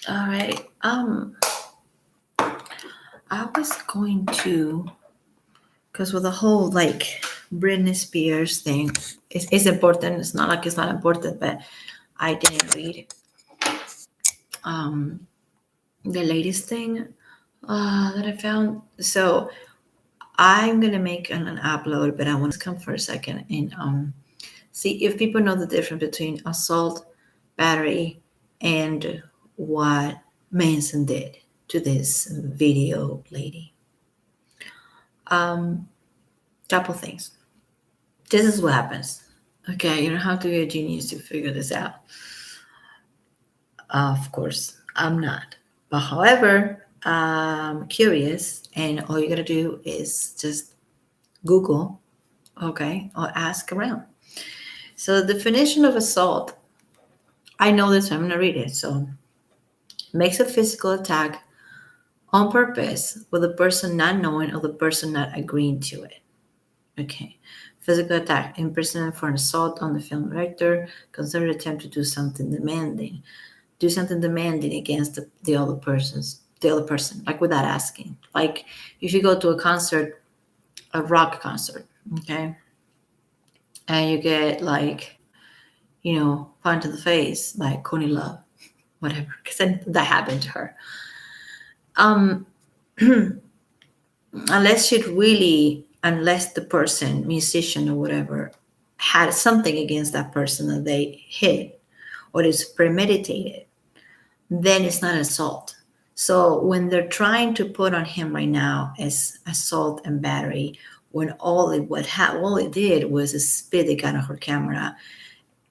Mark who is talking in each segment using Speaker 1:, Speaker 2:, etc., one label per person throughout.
Speaker 1: All right. I was going to, because with the whole like Britney Spears thing, it's important. It's not like it's not important, but I didn't read um the latest thing that I found. So I'm gonna make an upload, but I want to come for a second and see if people know the difference between assault, battery, and what Manson did to this video lady. Um, Couple things. This is what happens. Okay, you don't have to be a genius to figure this out. Of course, I'm not. But however, I'm curious, and all you gotta do is just Google, okay, or ask around. So the definition of assault, I know this, I'm gonna read it. So makes a physical attack on purpose with the person not knowing or the person not agreeing to it. Okay. Physical attack, imprisonment for an assault on the film director, considered attempt to do something demanding against the other person, like without asking. Like if you go to a concert, a rock concert, okay, and you get like, punched in the face by Coney Love, whatever, because that happened to her. Um, unless the person, musician or whatever, had something against that person that they hit or is premeditated, then it's not assault. So when they're trying to put on him right now as assault and battery, when all it did was a spit it got on her camera,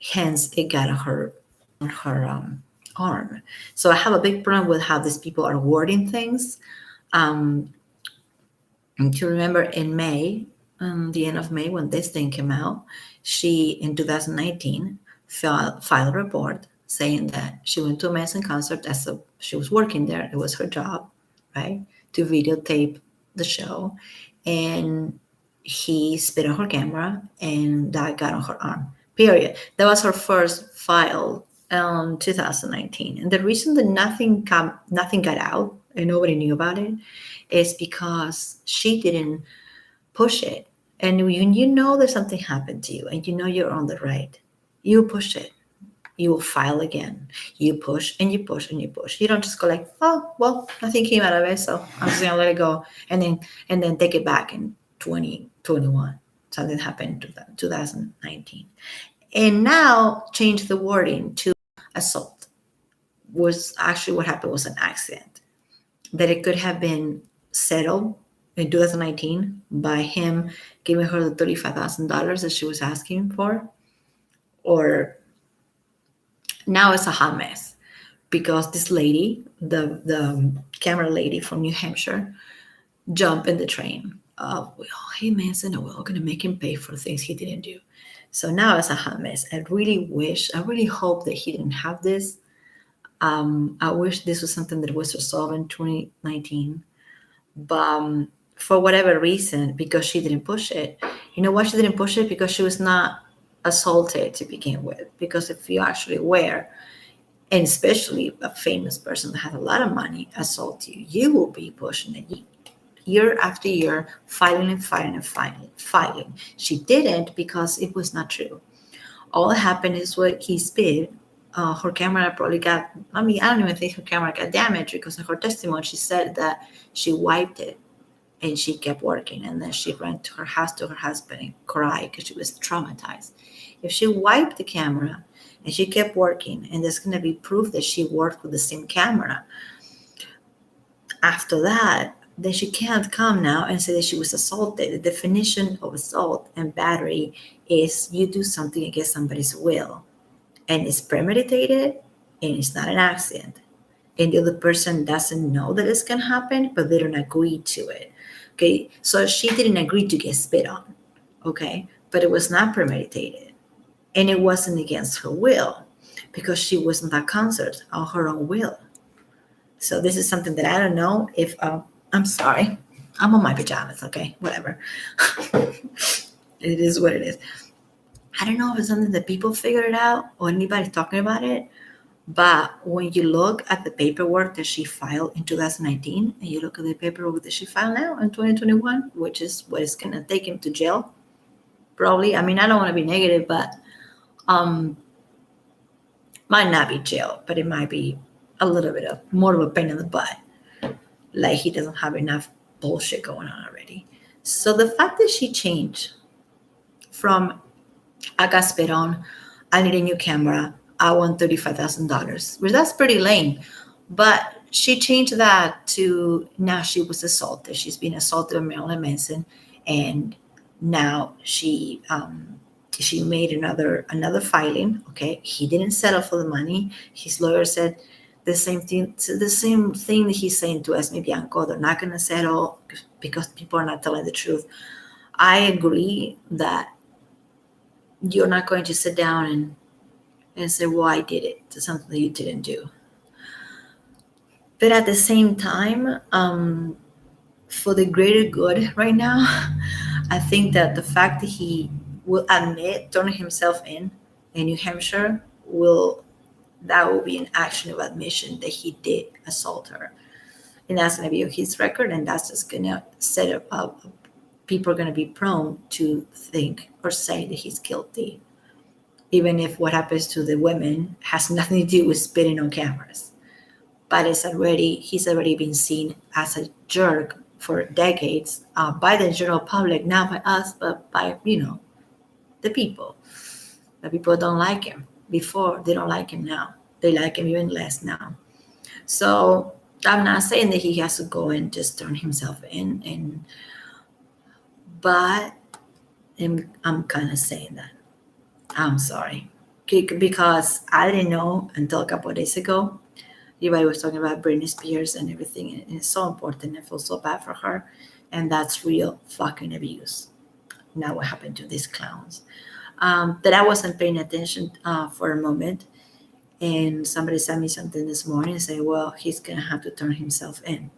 Speaker 1: hence it got on her arm. So I have a big problem with how these people are wording things. Um, and to remember in May, the end of May, when this thing came out, she, in 2019, filed a report saying that she went to a Manson concert she was working there. It was her job, right, to videotape the show. And he spit on her camera and that got on her arm, period. That was her first file in 2019. And the reason that nothing got out and nobody knew about it is because she didn't push it. And when you know that something happened to you and you know you're on the right, you push it. You will file again. You push and you push and you push. You don't just go like, oh well, nothing came out of it, so I'm just gonna let it go, and then take it back in 2021. Something happened in 2019, and now change the wording to assault. Was actually what happened was an accident, that it could have been settled in 2019 by him giving her the $35,000 that she was asking for, or now it's a hot mess because this lady, the camera lady from New Hampshire, jumped in the train of, well, hey Manson, we're all gonna make him pay for things he didn't do. So now it's a hot mess. I really hope that he didn't have this. I wish this was something that was resolved in 2019. But for whatever reason, because she didn't push it, you know why she didn't push it? Because she was not assaulted to begin with. Because if you actually were, and especially a famous person that has a lot of money assault you, you will be pushing it year after year, filing and filing and filing. She didn't because it was not true. All that happened is what he spit. Her camera probably got, I mean, I don't even think her camera got damaged because in her testimony, she said that she wiped it and she kept working. And then she ran to her house to her husband and cried because she was traumatized. If she wiped the camera and she kept working, and there's going to be proof that she worked with the same camera after that, then she can't come now and say that she was assaulted. The definition of assault and battery is you do something against somebody's will, and it's premeditated and it's not an accident. And the other person doesn't know that it's going to happen, but they don't agree to it. Okay, so she didn't agree to get spit on. Okay, but it was not premeditated and it wasn't against her will because she wasn't at concert on her own will. So this is something that I don't know if I'm sorry, I'm on my pajamas. Okay, whatever. It is what it is. I don't know if it's something that people figured it out or anybody's talking about it, But when you look at the paperwork that she filed in 2019, and you look at the paperwork that she filed now in 2021, which is what is going to take him to jail, probably. I mean, I don't want to be negative, but um, might not be jail, but it might be a little bit of more of a pain in the butt. Like he doesn't have enough bullshit going on already. So the fact that she changed from I got spit on, I need a new camera, I want $35,000, which that's pretty lame. But she changed that to now she was assaulted. She's been assaulted by Marilyn Manson, and now she made another filing. Okay, he didn't settle for the money. His lawyer said the same thing that he's saying to Esme Bianco. They're not going to settle because people are not telling the truth. I agree that you're not going to sit down and say, well, I did it to something that you didn't do. But at the same time, for the greater good right now, I think that the fact that he will admit turning himself in New Hampshire will be an action of admission that he did assault her. And that's going to be on his record, and that's just going to set up. People are going to be prone to think or say that he's guilty, even if what happens to the women has nothing to do with spitting on cameras. But he's already been seen as a jerk for decades by the general public, not by us, but by the people. The people don't like him before; they don't like him now. They like him even less now. So I'm not saying that he has to go and just turn himself in, but I'm kind of saying that. I'm sorry. Because I didn't know until a couple of days ago. Everybody was talking about Britney Spears and everything, and it's so important. I feel so bad for her. And that's real fucking abuse. Now, what happened to these clowns? That I wasn't paying attention for a moment. And somebody sent me something this morning and said, well, he's going to have to turn himself in.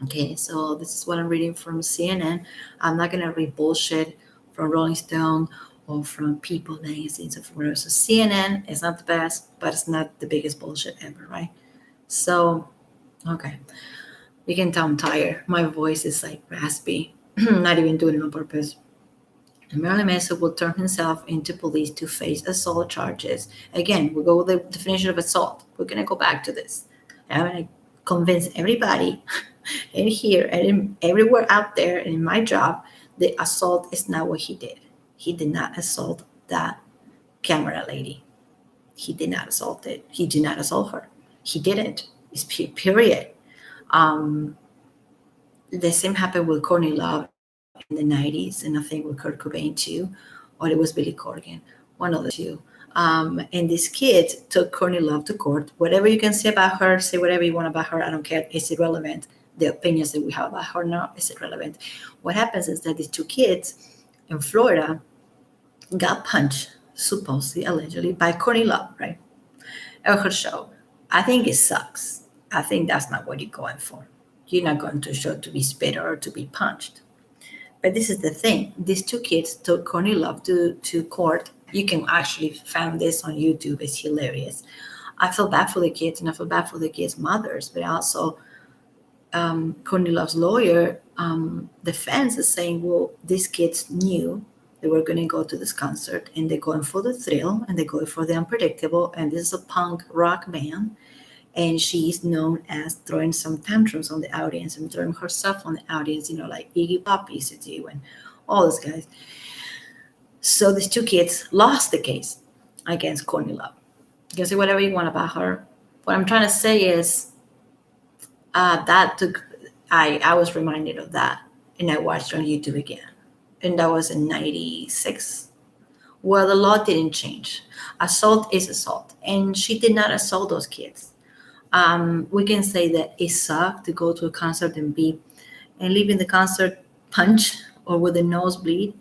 Speaker 1: Okay, so this is what I'm reading from CNN. I'm not going to read bullshit from Rolling Stone or from People magazines or from whatever. So CNN is not the best, but it's not the biggest bullshit ever, right? So, okay. You can tell I'm tired. My voice is like raspy. Not even doing it on purpose. Marilyn Manson will turn himself into police to face assault charges. Again, we'll go with the definition of assault. We're going to go back to this. I'm going to convince everybody in here and everywhere out there and in my job the assault is not what he did. He did not assault that camera lady. He did not assault it. He did not assault her. He didn't. It's period. Um, the same happened with Courtney Love in the 90s, and I think with Kurt Cobain too, or it was Billy Corgan, one of the two. And this kid took Courtney Love to court. Whatever you can say about her, say whatever you want about her. I don't care. It's irrelevant. The opinions that we have about her now is irrelevant. What happens is that these two kids in Florida got punched, supposedly, allegedly, by Courtney Love, right? At her show. I think it sucks. I think that's not what you're going for. You're not going to a show to be spit or to be punched. But this is the thing. These two kids took Courtney Love to court. You can actually find this on YouTube. It's hilarious. I feel bad for the kids and I feel bad for the kids' mothers, but also Courtney Love's lawyer defense is saying, well, these kids knew they were going to go to this concert and they're going for the thrill and they're going for the unpredictable. And this is a punk rock band. And she's known as throwing some tantrums on the audience and throwing herself on the audience, like Iggy Pop used to do and all those guys. So these two kids lost the case against Courtney Love. You can say whatever you want about her. What I'm trying to say is I was reminded of that and I watched it on YouTube again. And that was in 96. Well, the law didn't change. Assault is assault. And she did not assault those kids. We can say that it sucked to go to a concert and leaving the concert punch or with a nosebleed.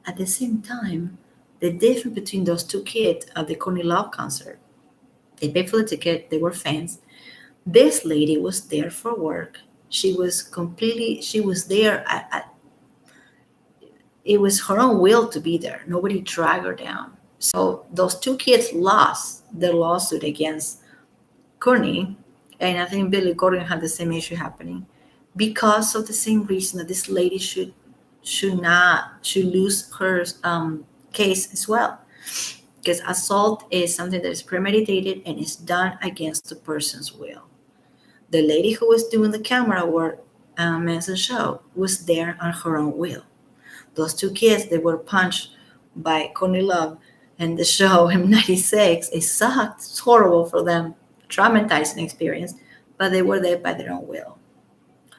Speaker 1: At the same time, the difference between those two kids at the Courtney Love concert, they paid for the ticket, they were fans. This lady was there for work. She was there it was her own will to be there. Nobody dragged her down. So those two kids lost their lawsuit against Courtney, and I think Billy Corgan had the same issue happening because of the same reason that this lady should lose her case as well. Because assault is something that is premeditated and is done against the person's will. The lady who was doing the camera work, Manson show, was there on her own will. Those two kids, they were punched by Courtney Love in the show in '96. It sucked. It's horrible for them, traumatizing experience, but they were there by their own will.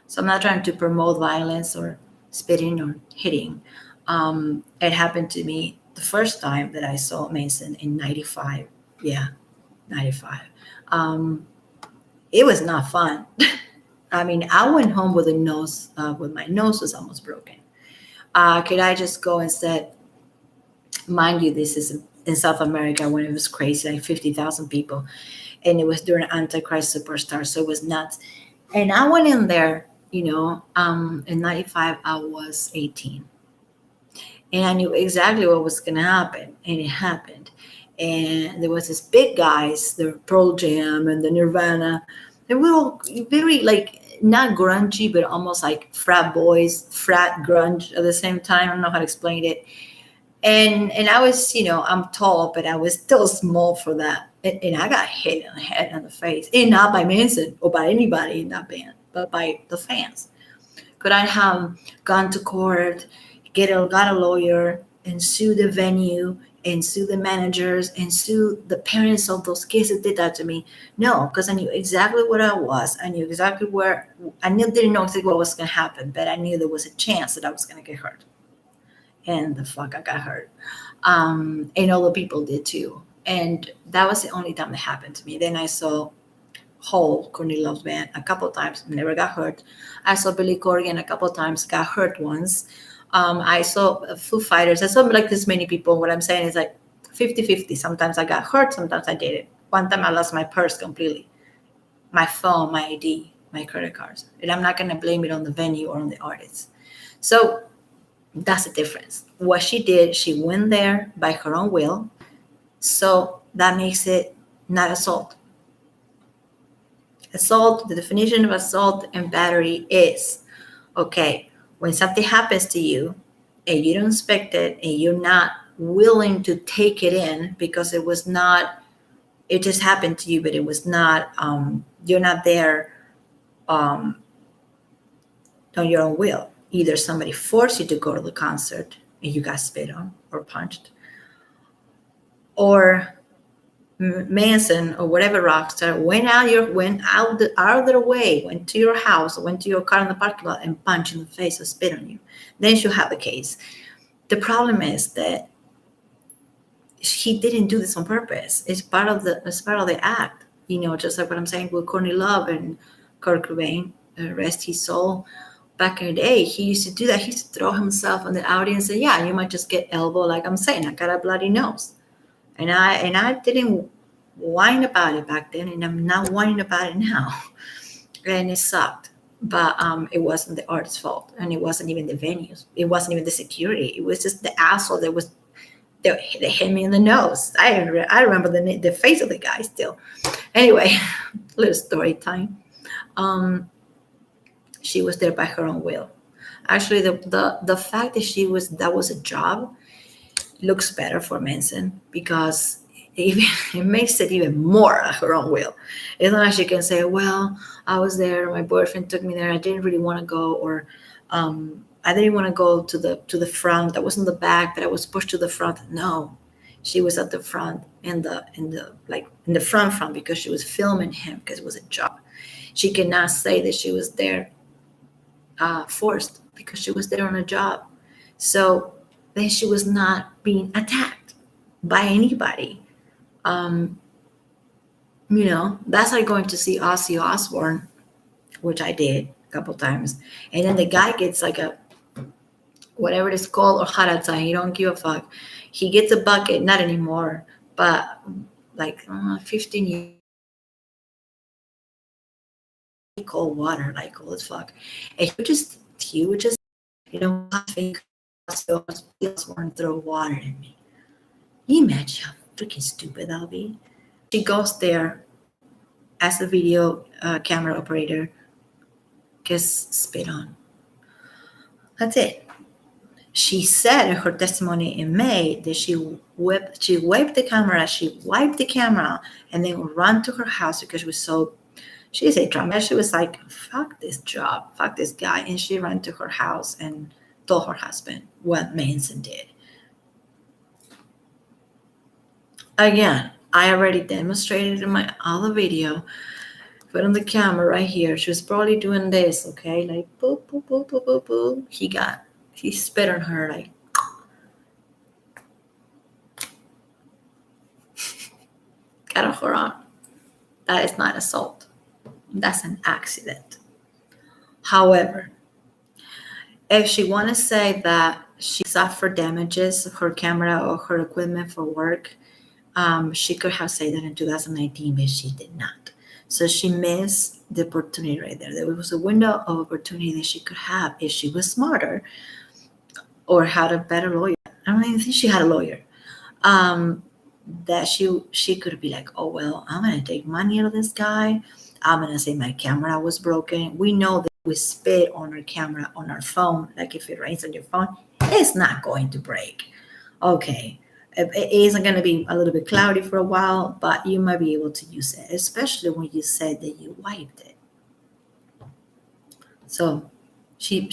Speaker 1: So I'm not trying to promote violence or spitting or hitting. It happened to me the first time that I saw Manson in '95. Yeah, '95. Um, it was not fun. I mean, I went home with a nose, with my nose was almost broken. Could I just go and said, mind you, this is in South America when it was crazy, like 50,000 people, and it was during Antichrist Superstar, so it was nuts. And I went in there, in '95, I was 18, and I knew exactly what was going to happen, and it happened. And there was this big guys, the Pearl Jam and the Nirvana. They were all very like not grungy, but almost like frat boys, frat grunge at the same time. I don't know how to explain it. And I was, I'm tall, but I was still small for that. And I got hit on the head and the face, and not by Manson or by anybody in that band, but by the fans. Could I have gone to court, got a lawyer, and sue the venue, and sue the managers, and sue the parents of those kids that did that to me? No, because I knew exactly what I was. I knew exactly where. Didn't know exactly what was going to happen, but I knew there was a chance that I was going to get hurt. And the fuck, I got hurt. And other people did too. And that was the only time that happened to me. Then I saw whole Courtney Love's band a couple of times, never got hurt. I saw Billy Corgan a couple of times, got hurt once. I saw Foo Fighters. I saw like this many people. What I'm saying is like 50-50. Sometimes I got hurt, sometimes I didn't. One time I lost my purse completely, my phone, my ID, my credit cards. And I'm not going to blame it on the venue or on the artist. So that's the difference. What she did, she went there by her own will. So that makes it not assault. Assault, the definition of assault and battery is, okay, when something happens to you and you don't expect it and you're not willing to take it in because it just happened to you, but it was not, you're not there on your own will. Either somebody forced you to go to the concert and you got spit on or punched, or Manson or whatever rock star went out of their way, went to your house, went to your car in the parking lot and punched in the face or spit on you. Then you have a case. The problem is that he didn't do this on purpose. It's part of the act. Just like what I'm saying with Courtney Love and Kurt Cobain, rest his soul. Back in the day, he used to do that. He used to throw himself on the audience and say, yeah, you might just get elbow, like I'm saying, I got a bloody nose. And I didn't whine about it back then, and I'm not whining about it now. And it sucked. But it wasn't the artist's fault, and it wasn't even the venues. It wasn't even the security. It was just the asshole that hit me in the nose. I remember the face of the guy still. Anyway, little story time. She was there by her own will. Actually, the fact that was a job looks better for Manson because it makes it even more at her own will. It's not like she can say, well, I was there, my boyfriend took me there, I didn't really want to go, or I didn't want to go to the front. I was in the back, but I was pushed to the front. No, she was at the front in the front because she was filming him because it was a job. She cannot say that she was there forced because she was there on a job. So then she was not being attacked by anybody. That's like going to see Ozzy Osbourne, which I did a couple times, and then the guy gets like a whatever it is called or haratai. He don't give a fuck. He gets a bucket, not anymore, but like 15 years cold water, like cold as fuck, and he would just laughing. Osbourne throw water at me. Can you imagine how freaking stupid that'll be? She goes there as a video camera operator gets spit on. That's it. She said in her testimony in May that she wiped the camera, and then ran to her house because she was so, she didn't say drama. She was like, fuck this job, fuck this guy. And she ran to her house and told her husband what Manson did. Again, I already demonstrated in my other video. Put on the camera right here. She was probably doing this, okay? Like, boop, boop, boop, boop, boop, boop. He spit on her, like, got off her arm. That is not assault. That's an accident. However, if she want to say that she suffered damages of her camera or her equipment for work, she could have said that in 2019, but she did not. So she missed the opportunity right there. There was a window of opportunity that she could have if she was smarter or had a better lawyer. I don't even think she had a lawyer. That she could be like, oh well, I'm gonna take money out of this guy. I'm gonna say my camera was broken. We know that we spit on our camera on our phone. Like if it rains on your phone, it's not going to break. Okay, it isn't going to be a little bit cloudy for a while, but you might be able to use it, especially when you said that you wiped it. So she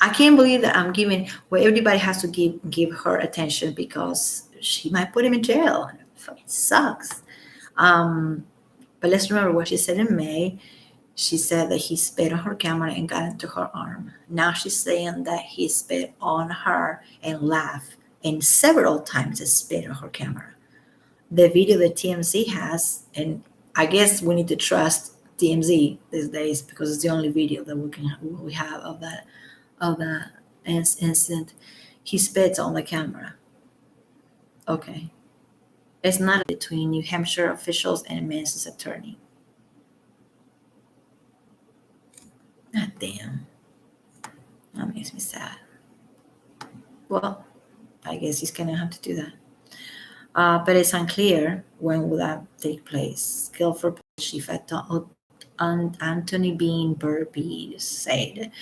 Speaker 1: I can't believe that I'm giving, well, everybody has to give her attention because she might put him in jail. It fucking sucks. But let's remember what she said in May. She said that he spit on her camera and got into her arm. Now she's saying that he spit on her and laughed, and several times spit on her camera. The video that TMZ has, and I guess we need to trust TMZ these days because it's the only video that we have of that incident. He spits on the camera. Okay. It's not between New Hampshire officials and Manson's attorney. God damn. That makes me sad. Well, I guess he's going to have to do that. But it's unclear when will that take place. Guilford Chief Anthony Bean Burby said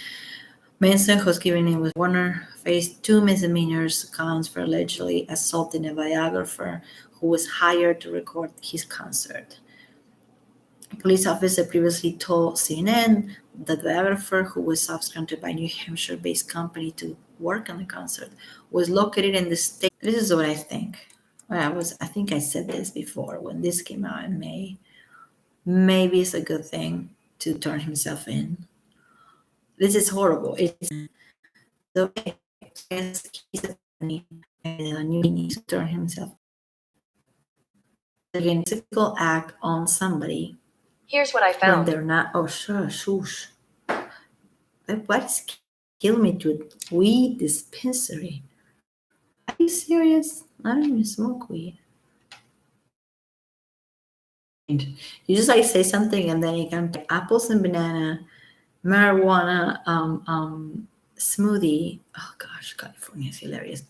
Speaker 1: Manson, whose given name was Warner, faced 2 misdemeanors counts for allegedly assaulting a videographer who was hired to record his concert. A police officer previously told CNN that the videographer, who was subcontracted by a New Hampshire-based company to work on the concert, was located in the state. This is what I think. I think I said this before when this came out in May. Maybe it's a good thing to turn himself in. This is horrible. It's okay. Yes, he's a company, and he needs to turn himself. Again, it's a physical act on somebody.
Speaker 2: Here's what I found.
Speaker 1: When they're not. Oh, shush. What is killing me to weed dispensary? Are you serious? I don't even smoke weed. You just like say something and then you can take apples and banana, marijuana, smoothie. Oh gosh, California is hilarious.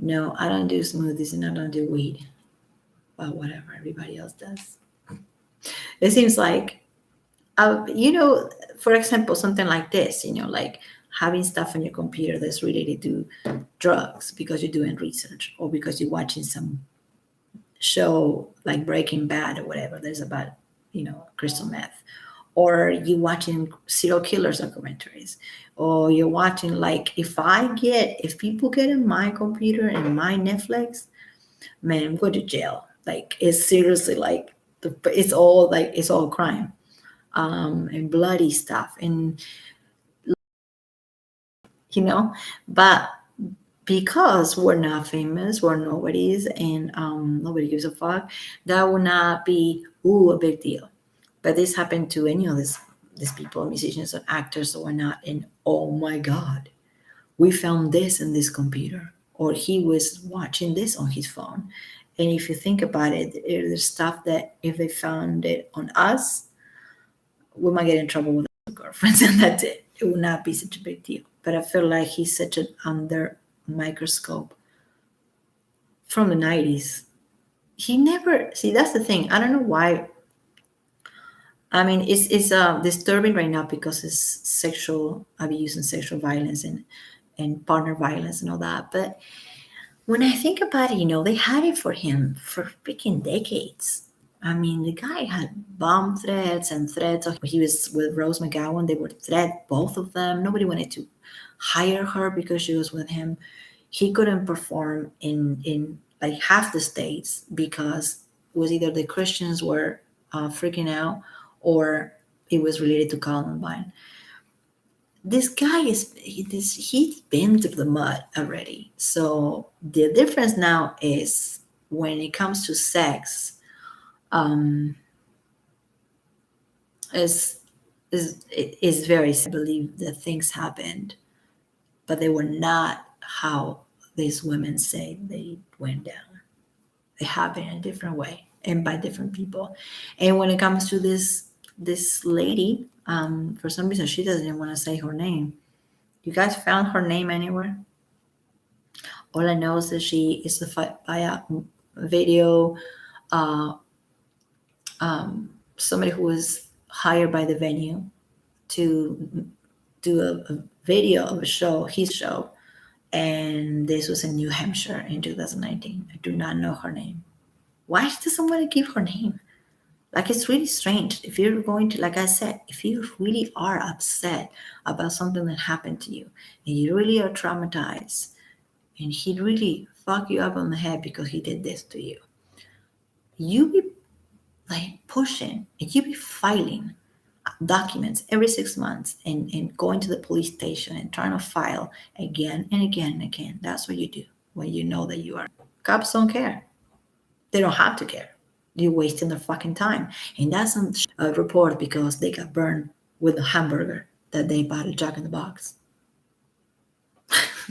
Speaker 1: No, I don't do smoothies and I don't do weed. Well, whatever, everybody else does. It seems like, for example, something like this, like having stuff on your computer that's related to drugs because you're doing research or because you're watching some show like Breaking Bad or whatever there's about, crystal meth, or you watching serial killers documentaries, or you're watching, like, if people get in my computer and my Netflix, man, I'm going to jail. Like, it's seriously like it's all crime, and bloody stuff, and but because we're not famous, we're nobodies, and nobody gives a fuck, that would not be a big deal. But this happened to any of these people, musicians or actors or whatnot, and oh my God, we found this in this computer, or he was watching this on his phone. And if you think about it, there's stuff that if they found it on us, we might get in trouble with our girlfriends, and that's it. It would not be such a big deal. But I feel like he's such an under microscope from the 90s. He never, see, that's the thing. I don't know why I mean, it's disturbing right now because it's sexual abuse and sexual violence and partner violence and all that. But when I think about it, they had it for him for freaking decades. I mean, the guy had bomb threats and threats. He was with Rose McGowan. They were threat, both of them. Nobody wanted to hire her because she was with him. He couldn't perform in like half the states because it was either the Christians were freaking out or it was related to Columbine. This guy he's been through the mud already. So the difference now is when it comes to sex, um, is very I believe that things happened, but they were not how these women say they went down. They happened in a different way and by different people. And when it comes to this lady, for some reason she doesn't even want to say her name. You guys found her name anywhere? All I know is that she is by a video, uh, somebody who was hired by the venue to do a video of a show, his show, and this was in New Hampshire in 2019. I do not know her name. Why does someone give her name? Like, it's really strange. If you're going to, like I said, if you really are upset about something that happened to you and you really are traumatized and he really fucked you up on the head because he did this to you, you be like pushing and you be filing documents every 6 months and going to the police station and trying to file again and again and again. That's what you do when you know that you are. Cops don't care. They don't have to care. You're wasting their fucking time. And that's a report because they got burned with a hamburger that they bought at Jack in the Box.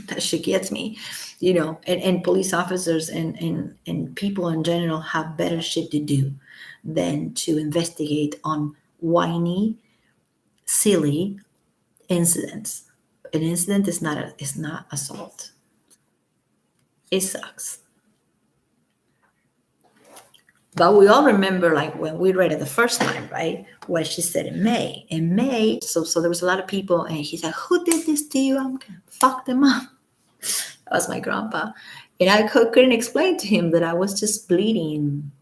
Speaker 1: That shit gets me, and police officers and people in general have better shit to do than to investigate on whiny, silly incidents. An incident is not assault. It sucks. But we all remember, like, when we read it the first time, right? What she said in May. In May, so there was a lot of people, and he said, "Who did this to you? I'm gonna fuck them up." That was my grandpa, and I couldn't explain to him that I was just bleeding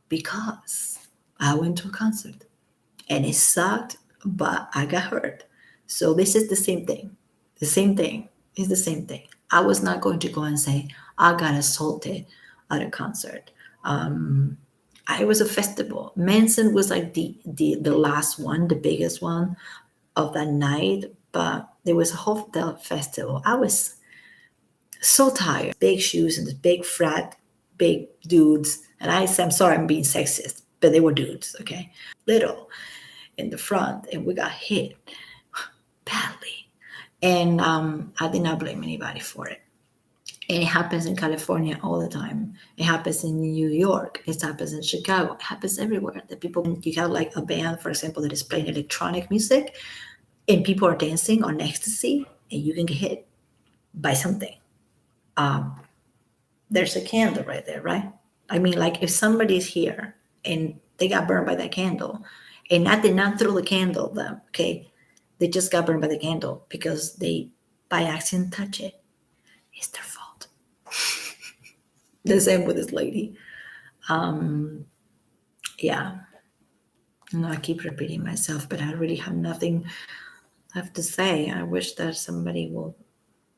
Speaker 1: because I went to a concert, and it sucked, but I got hurt. So this is the same thing. The same thing is the same thing. I was not going to go and say I got assaulted at a concert. I was a festival. Manson was like the last one, the biggest one of that night, but there was a whole festival. I was so tired. Big shoes and the big frat, big dudes. And I'm sorry, I'm being sexist, but they were dudes, okay? Little in the front, and we got hit badly. And I did not blame anybody for it. And it happens in California all the time. It happens in New York. It happens in Chicago. It happens everywhere. The people, you have like a band, for example, that is playing electronic music, and people are dancing on ecstasy, and you can get hit by something. There's a candle right there, right? I mean, like, if somebody's here and they got burned by that candle, and I did not throw the candle them, okay? They just got burned by the candle because they, by accident, touch it. It's their fault. The same with this lady. Yeah. I keep repeating myself, but I really have nothing left to say. I wish that somebody will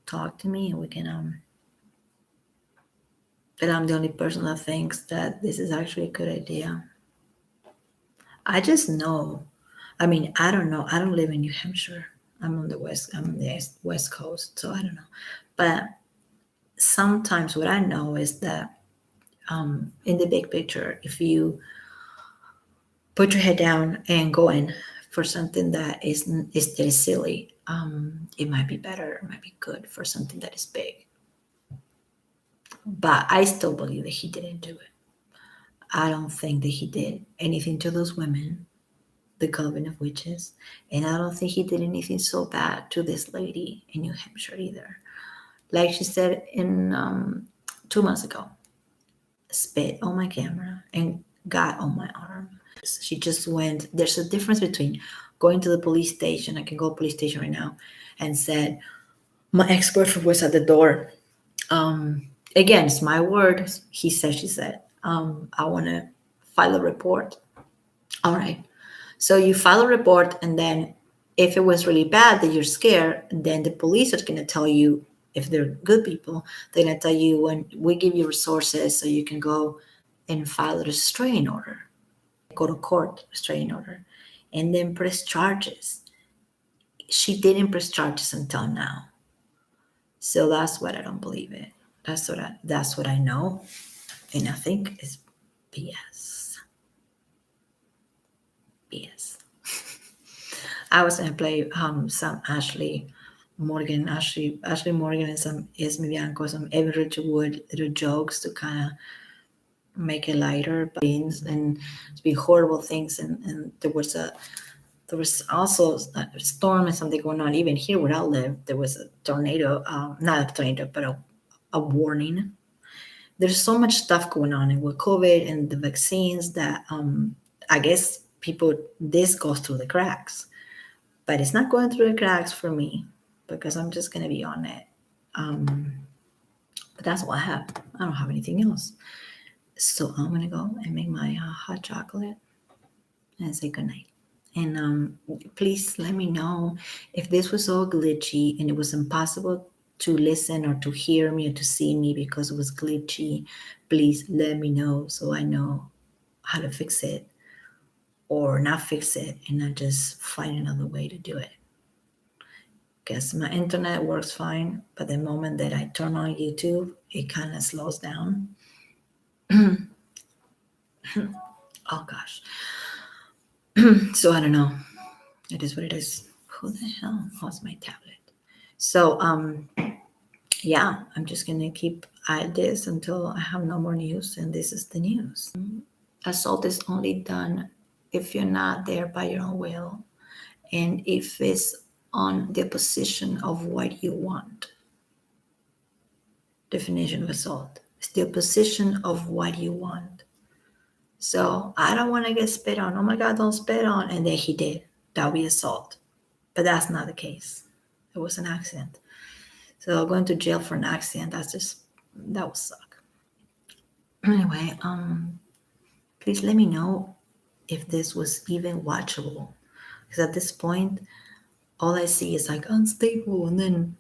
Speaker 1: talk to me and we can but I'm the only person that thinks that this is actually a good idea. I just know. I mean, I don't know. I don't live in New Hampshire. I'm on the west coast, so I don't know. But sometimes what I know is that in the big picture, if you put your head down and go in for something that is silly, it might be better, it might be good for something that is big. But I still believe that he didn't do it. I don't think that he did anything to those women, the coven of witches, and I don't think he did anything so bad to this lady in New Hampshire either. Like she said in 2 months ago, spit on my camera and got on my arm. She just went. There's a difference between going to the police station. I can go to the police station right now and said, my ex-boyfriend was at the door. Again, it's my word. He said, she said, I want to file a report. All right. So you file a report, and then if it was really bad that you're scared, then the police are going to tell you, if they're good people, they're going to tell you, when we give you resources so you can go and file a restraining order, go to court, restraining order, and then press charges. She didn't press charges until now. So that's what I don't believe in. That's what I know, and I think is BS. BS. I was gonna play some Ashley Morgan, and some Esme Bianco, some Evan Richard Wood little jokes to kind of make it lighter, but and to be horrible things, and there was also a storm and something going on. Even here where I live, there was a tornado, not a tornado, but a warning. There's so much stuff going on, and with COVID and the vaccines, that I guess this goes through the cracks, but it's not going through the cracks for me, because I'm just gonna be on it. But that's all I have. I don't have anything else. So I'm gonna go and make my hot chocolate and say goodnight. And please let me know if this was all glitchy and it was impossible to listen or to hear me or to see me because it was glitchy. Please let me know so I know how to fix it or not fix it, and not just find another way to do it. Because my internet works fine, but the moment that I turn on YouTube, it kind of slows down. Oh gosh. So I don't know. It is what it is. Who the hell was my tablet? So yeah, I'm just gonna keep at this until I have no more news, and this is the news. Assault is only done if you're not there by your own will, and if it's on the opposition of what you want. Definition of assault: it's the opposition of what you want. So I don't want to get spit on. Oh my God, don't spit on. And then he did. That would be assault. But that's not the case. It was an accident. So going to jail for an accident, that would suck. Anyway, please let me know if this was even watchable. Because at this point, all I see is like unstable, and then